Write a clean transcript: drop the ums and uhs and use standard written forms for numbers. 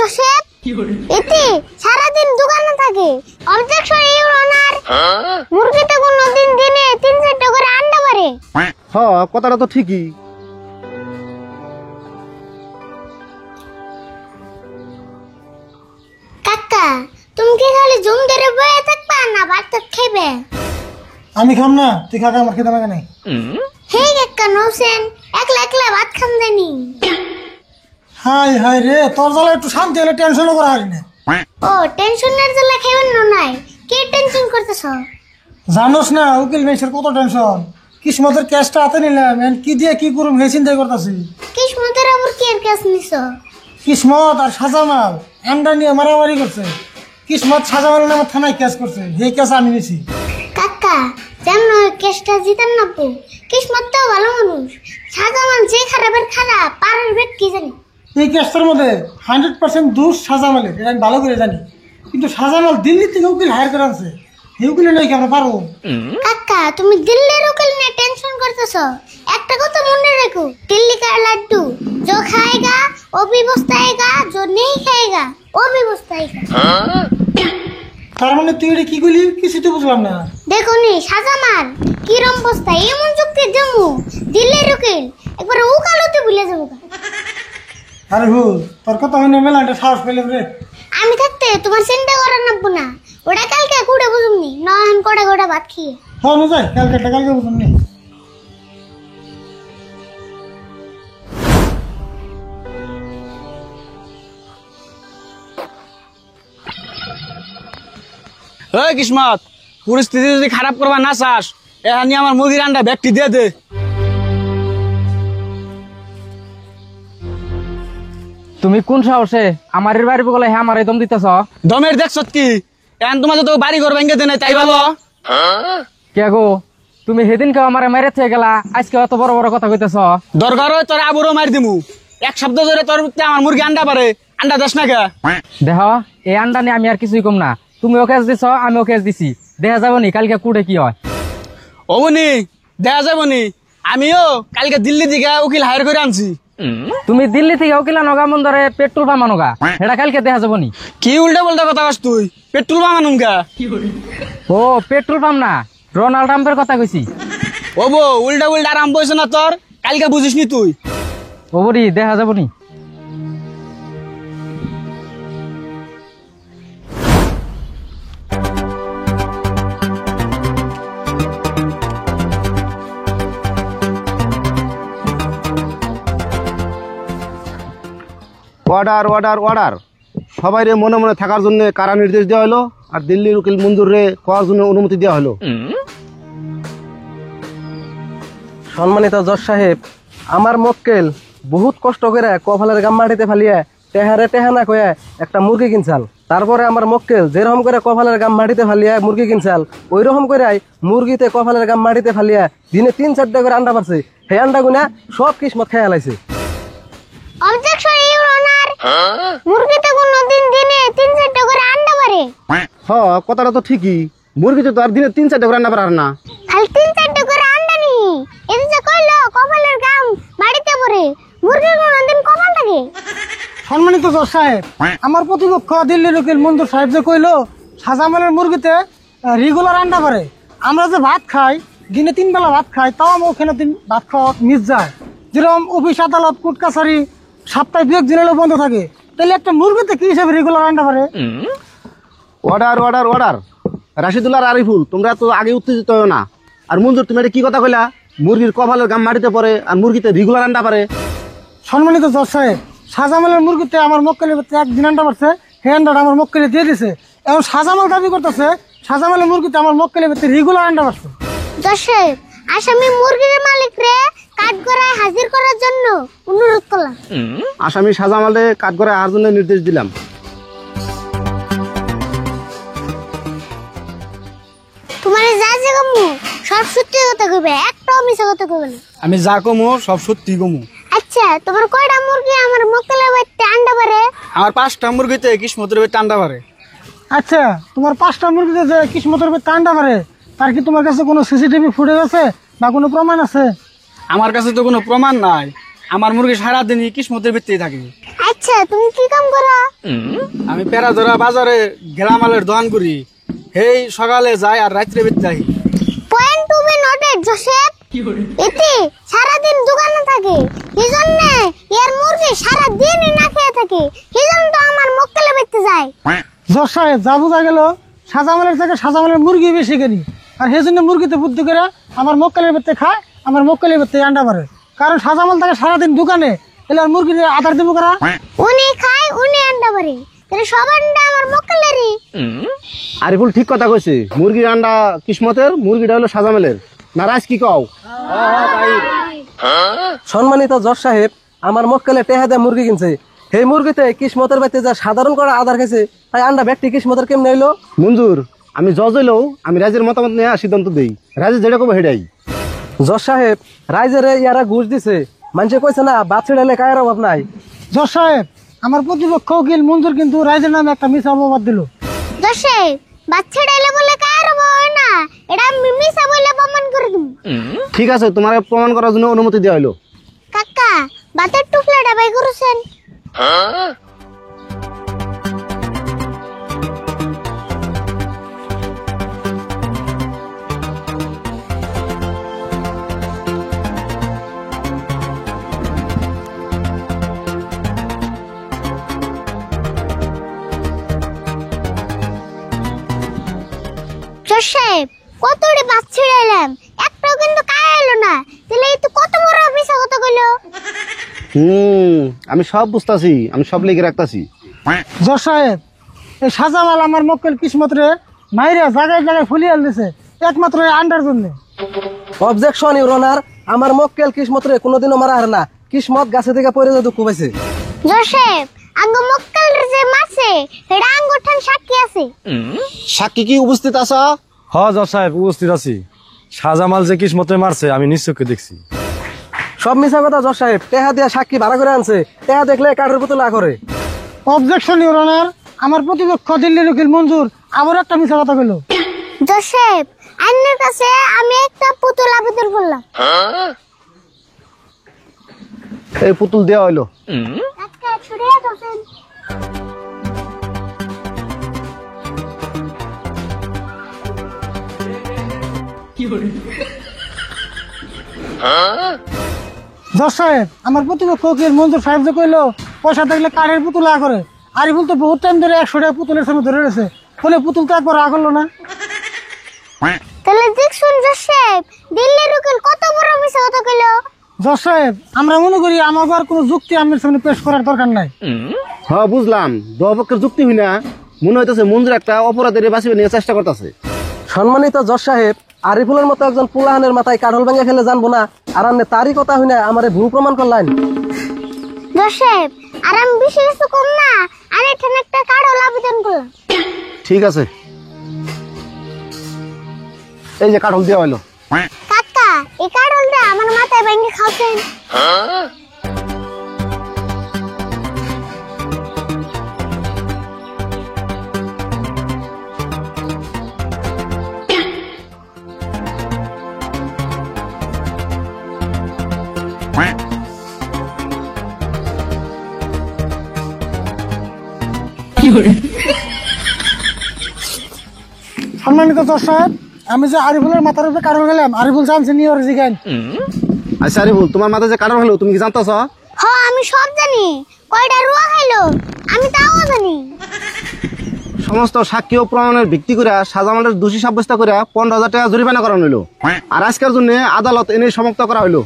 Joseph এতে সারাদিন দোকানে থাকে। অবজেকশন ইউর অনার, মুরগিতে কোনদিন দিনে 3-4টা করে আন্ডা পারে। হ্যাঁ, কথাটা তো ঠিকই। কাকা, তুমি কি খালি জুম ধরে বয়ে থাকবা না ভাত খাইবে? আমি খাম না, তুই খা, আমার খেতে লাগে নাই। হে কাকা নৌসেন, একলা একলা ভাত খাম জানি। হাই হাই রে, তোর জ্বালা একটু শান্তি হলে টেনশনও করা হয় না। ও টেনশনের জ্বালা খাইবেন না নাই? কি টেনশন করতেছ? জানোস না উকিল মেশের কত টেনশন। কিসমতের ক্যাশটা হাতে নিলাম, কি দিয়ে কি করুম হে চিন্তাই করতেছি। কিসমতের আবার কি এর কাজ নিছ? কিসমত আর সাজামাল আন্ডা নিয়ে মারামারি করছে। কিসমত সাজামাল নামে থানায় কেস করছে, এই কেস আমি নিছি। কাকা, যেমন কেসটা জিতান না পু, কিসমত তো ভালো মানুষ। সাজামান যে খারাপের খারাপ, পারের বেট কি জানি। এই কেসটার মধ্যে 100% দোষ সাজামালের, এটা আমি ভালো করে জানি। কিন্তু সাজামাল দিল্লি থেকে উকিল হায়ার করে আনছে, এই উকিলে নয় কি আমরা পারবো? কাকা, তুমি দিল্লির উকিল নিয়ে টেনশন করতেছ। একটা কথা মনে রেখো, দিল্লি কা লাড্ডু जो खाएगा वो भी पछताएगा, जो नहीं खाएगा वो भी पछताएगा। তার মানে তুই এটা কি করলি কিছু তো বুঝলাম না। দেখো নি সাজামান কিরম বস্তা, এমন যুক্তি জমু দিল্লির উকিল একবার উকালতে ভুলে যাবো। আরে ভুল, তোর কথা মনে মেলাটা সাহস পেলে রে। আমি থাকতে তোমার চিন্তা করার নাববো না, ওটা কালকে কুড়ে বুঝুমনি, নয়ন কড়া কড়া ভাত খেয়ে। হ্যাঁ না যাই, কালকে বুঝুন নি। এই কিসমত, পরিস্থিতি যদি খারাপ করবা না চাস, এখানে আমার মুরগির আন্ডা ব্যাগটি দিয়ে দে। তুমি কোন সাহসে আমার বাড়ি বলে হ্যাঁ আমার দম দিতেছ? দমের দেখছ কি? এখন তোমার তো বাড়ি ঘর ভেঙে দে নাই, তাই ভালো। কে গো, তুমি সেদিনকে আমার মেরেছে গেলা, আজকে অত বড় বড় কথা কইতেছ? দরকার হয় তোর আবুরও মারি দিমু। এক সপ্তাহ ধরে তোর আমার মুরগি আন্ডা পারে, আন্ডা দেশ না কে? দেহ, এই আন্ডা নিয়ে আমি আর কিছুই কম না। তুমি ওকে দিছ, আমি ওকে দিছি, দেখা যাবো নি কালকে কুড়ে কি হয়। ওবনি দেখা যাবো নি। আমিও কালকে দিল্লি থেকে উকিল হায়ার করে আনছি। তুমি দিল্লি থেকে উকিলা নগা মন ধরে পেট্রোল পাম্প নগা, এটা কালকে দেখা যাবো নি। কি উল্টা পাল্টা কথা কস তুই? পেট্রোল বানানুম কা? ও পেট্রোল পাম্প না, ডোনাল্ড ট্রাম্পের কথা কইছি। ওবো উল্টা উল্টা আরাম বইছে না তোর, কালকে বুঝিস নি তুই। ওবরি দেখা যাবো নি। অর্ডার অর্ডার অর্ডার, সবাই রে মনে মনে থাকার জন্য কারা নির্দেশ দেওয়া হলো, আর দিল্লির উকিল মঞ্জুর রে করার জন্য অনুমতি দেওয়া হলো। সম্মানিত জজ সাহেব, আমার মক্কেল বহুত কষ্ট করে কপালের গাম মাটিতে ফালিয়ে টেহারে টেহানা কয়ে একটা মুরগি কিনছাল। তারপরে আমার মক্কেল যেরকম করে কপালের গাম মাটিতে ফালিয়ে মুরগি কিনছাল, ওই রকম করে মুরগিতে কপালের গাম মাটিতে ফালিয়ে দিনে 3-4টা করে আন্ডা পারছে। সেই আন্ডা গুনা সব কিসমত খেয়ে লাইছে। অবজেকশন ইউর অনার, মুরগিতে কোনদিন দিনে 3-4টা করে আন্ডা পারে। হ্যাঁ, কথাটা তো ঠিকই। মুরগি তো আর দিনে 3-4টা করে রান্না পারার না। খালি 3-4টা করে আন্ডা নি, এটা যে কইলো কপালের গাম মাটিতে পড়ে, মুরগির কোনদিন কপাল থাকে? সম্মানিত জজ সাহেব, আমার প্রতিপক্ষ দিল্লির উকিল মঞ্জুর সাহেব যে কইলো সাজামালের মুরগিতে রেগুলার আন্ডা পারে। আমরা যে ভাত খাই, দিনে 3 বেলা ভাত খাই, তাও আমার ওখানে ভাত খাওয়া মিস যায়। যেরকম অফিস আদালত কোর্ট কাছারি সপ্তাহে 2 দিন হলেও বন্ধ থাকে, তাহলে একটা মুরগিতে কি হিসাবে রেগুলার আন্ডা পারে? অর্ডার অর্ডার অর্ডার, রাশিদুল্লাহ আর আরিফুল, তোমরা তো আগে উত্তেজিত হও না। আর মঞ্জুর, তুমি এটা কি কথা কইলা? মুরগির কপালের গাম মাটিতে পড়ে আর মুরগিতে রেগুলার আন্ডা পারে? সম্মানিত জজ সাহেব, সাজামালের মুরগিতে আমার মক্কেলের ভিতরে 1 দিন আন্ডা পারছে, সেই আন্ডাটা আমার মক্কেলে দিয়ে দিছে। এখন সাজামাল দাবি করতেছে সাজামালের মুরগিতে আমার মক্কেলের ভিতরে রেগুলার আন্ডা পারছে। জজ সাহেব, আসামি মুরগির মালিক রে কাঠগড়ায় হাজির করার জন্য অনুরোধ করলাম। আসামি সাজামালে কাঠগড়ায় আসার জন্য নির্দেশ দিলাম। তোমার যা যে কমু সব সত্যি কথা কইবে, একটাও মিছা কথা কইবে না। আমি যা কমু সব সত্যি কমু। আচ্ছা, তোমার কয়টা মুরগি আমার মক্কেলের বাড়িতে আন্ডা পারে? আমার 5টা মুরগিতে কিসমতের বেটে আন্ডা পারে। আচ্ছা, তোমার 5টা মুরগিতে যে কিসমতের ভিতরে আন্ডা পারে, তার কি তোমার কাছে কোনো সিসিটিভি ফুটেজ আছে বা কোনো প্রমাণ আছে? আমার কাছে তো কোনো প্রমাণ নাই। আমার মুরগি সারাদিনই কিসমতের ভিত্তিতে থাকে। আচ্ছা তুমি কি কাম করো? আমি পেরাধরা বাজারে গেলামালের দোকান করি। এই সকালে যাই আর রাত্রে বের যাই। Point to be noted Joseph. এতে সারাদিন দোকানে থাকে, এই জন্য এর মুরগি সারাদিনই না খেয়ে থাকে, এই জন্য তো আমার মক্কেলে বেচতে যায়। জজ সাহেব যা বোঝা গেল সাজামালের থেকে সাজামালের মুরগি বেশি কিনি, আর সেই জন্য মুরগিতে বুদ্ধি করে আমার মক্কেলের বেতে খায়, আমার মক্কেলের বেতে আন্ডা পারে। কারণ সাজামাল থাকে সারাদিন দোকানে, এলে আর মুরগির আধার দেবো করা। উনি খায় উনি আন্ডা পারে, তাহলে সব আন্ডা আমার মক্কেলেরই। আরিফুল ঠিক কথা কইছে, মুরগির আন্ডা কিসমতের, মুরগিটা হলো সাজামেলের। না রাজ কি কও? সম্মানিত জজ সাহেব, আমার মক্কেলে টেহা দিয়ে মুরগি কিনছে, সেই মুরগিতে কিসমতের বাইতে যা সাধারণ করা আধার খাইছে, তাই আন্ডা ব্যক্তি কিসমতের কেমনে হইলো? মঞ্জুর, আমি জজ হইলেও আমি রাজের মতামত নিয়ে সিদ্ধান্ত দেই, রাজে যেটা কবে হেডাই। জজ সাহেব, রাইজেরে ইয়ারা ঘুষ দিছে, মানুষে কইছে না বাদ ছেড়ালে কায়ের অভাব নাই। জজ সাহেব, আমার প্রতিপক্ষ উকিল মঞ্জুর কিন্তু রাইজের নামে একটা মিছা অপবাদ দিল। জোসেফ, বাচ্চা ডাইলে বলে কার হয় না, এটা আমি মিছা বলে প্রমাণ করে দিব। ঠিক আছে, তোমার প্রমাণ করার জন্য অনুমতি দেওয়া হলো। কাকা, বাতের টুকলাটা বাই করেছেন? জোসেফ, কতটি বাচ্চা ডাইলাম, একটাও কিন্তু কায় এলো না, তাহলে এই তো কত বড় মিছা কথা কইলো। আমি সব বুঝতাছি, আমি সব লিখে রাখতাছি। জজ সাহেব, এই সাজামাল আমার মক্কেল কিসমত রে মাইরা জায়গায় জায়গায় ফুলিয়ে দিছে একমাত্র এই আন্ডার জন্য। অবজেকশন ইউর অনার, আমার মক্কেল কিসমতরে কোনোদিনও মারা হারে না, কিসমত গাছে থেকে পড়ে যা দুঃখ পাইছে। জোসেফ, আঙ্গ মক্কেল যে মারছে এটা আঙ্গুঠান সাক্ষী আছে। সাক্ষী কি উপস্থিত আছা? হ জজ সাহেব, উপস্থিত আছি। সাজামাল যে কিসমতে মারছে আমি নিশ্চয়কে দেখছি। সব মিছা কথা জজ সাহেব, টেহা দিয়া সাক্ষী ভাড়া করে আনছে, টেহা দেখলে কাঠের পুতুলা করে। অবজেকশন ইউর অনার, আমার প্রতিপক্ষ দিল্লির উকিল মঞ্জুর আবার একটা মিছা কথা কইল। জোসেফ, আইনের কাছে আমি একটা পুতুল আবেদন করলাম। এই পুতুল দেওয়া হইলো। কাকা ছুড়িয়ে দোছেন। জজ সাহেব, আমার প্রতিপক্ষ উকিল মঞ্জুর সাহেব যে কইলো পয়সা থাকলে কাঠের পুতুলা করে, আরিফুল তো বহুত টাইম ধরে 100 টাকা পুতুলের সামনে ধরে রয়েছে, ফলে পুতুল তো একবার করলো না। তাহলে দেখছুন জোসেফ, দিল্লির উকিল কত বড় মিছা কথা কইলো। জজ সাহেব, আমরা মনে করি আমাকে আর কোনো যুক্তি আমার সামনে পেশ করার দরকার নাই। হ্যাঁ বুঝলাম, দুপক্ষের যুক্তি হই না, মনে হইতেছে মঞ্জুর একটা অপরাধের বাঁচিয়ে নিয়ে চেষ্টা করতেছে। সম্মানিত জজ সাহেব, আরিফুলের মতো একজন পুলাহানের মাথায় কাঠল ভেঙে ফেলে জানবো না, আর আপনি তারই কথা হই না আমারে ভুল প্রমাণ করলেন। জোসেফ, আর আমি বেশি কিছু কম না, আমি এখানে একটা কার্ড আবেদন করলাম। ঠিক আছে, এই যে কাঠল দেওয়া হইলো। কাকা, এই কার্ডটা আমার মাথায় ভেঙে খাওছেন। সম্মানিত জজ সাহেব, আমি যে আরিফুলের মাথার উপরে কারণ গেলাম, আরিফুল জানছে নিয়ে ওর জিগান। আচ্ছা আরিফুল, তোমার মাথায় যে কাঠল হলো তুমি কি জানতাছ? হ, আমি সব জানি, কয়টা রুয়া খাইলো আমি তাও জানি। সমস্ত সাক্ষী ও প্রমাণের ভিত্তি করে সাজামালের দোষী সাব্যস্ত করে 15,000 টাকা জরিমানা করানো হইলো, আর আজকের জন্য আদালত এনে সমাপ্ত করা হইলো।